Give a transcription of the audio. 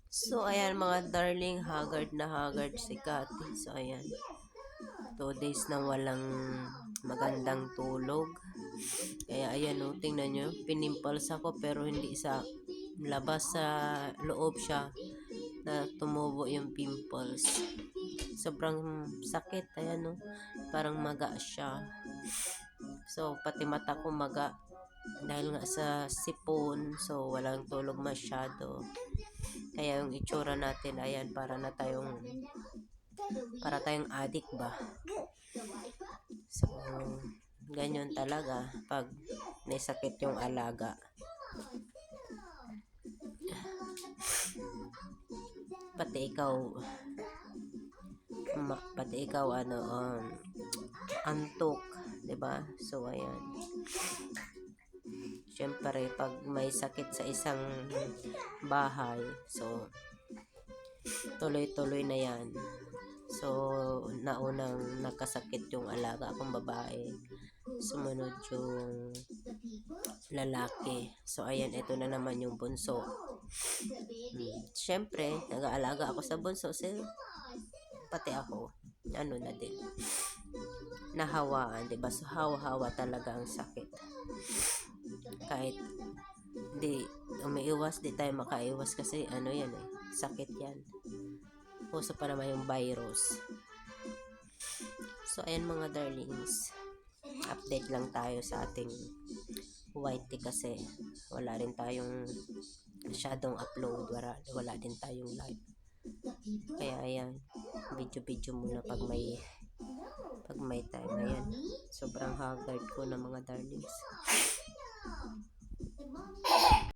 So, ayan mga darling, haggard na haggard si Cathy. So, ayan. 2 days nang walang magandang tulog. Kaya, ayan o, tingnan nyo. Pinimples ako pero hindi sa labas, sa loob siya na tumubo yung pimples. Sobrang sakit. Ayan o, parang maga siya. So, pati mata ko maga. Dahil nga sa sipon, so walang tulog masyado. Kaya yung itsura natin, ayan, para tayong addict ba? So, ganyan talaga pag may sakit yung alaga. Pati ikaw antok, 'di ba? So, ayan. Siyempre, pag may sakit sa isang bahay, so tuloy-tuloy na yan. So, naunang nagkasakit yung alaga akong babae. Sumunod yung lalaki. So, ayan, ito na naman yung bunso. Siyempre, nag-aalaga ako sa bunso. So, pati ako, ano na din, nahawaan, diba? So, hawa-hawa talaga ang sakit. Kahit di umiiwas, di tayo makaiwas kasi ano yan eh, sakit yan. Puso pa naman yung virus. So, ayan mga darlings, update lang tayo sa ating white tea kasi wala rin tayong masyadong upload, wala din tayong live. Kaya ayan, video muna pag may time. Ayan, sobrang haggard ko na mga darlings.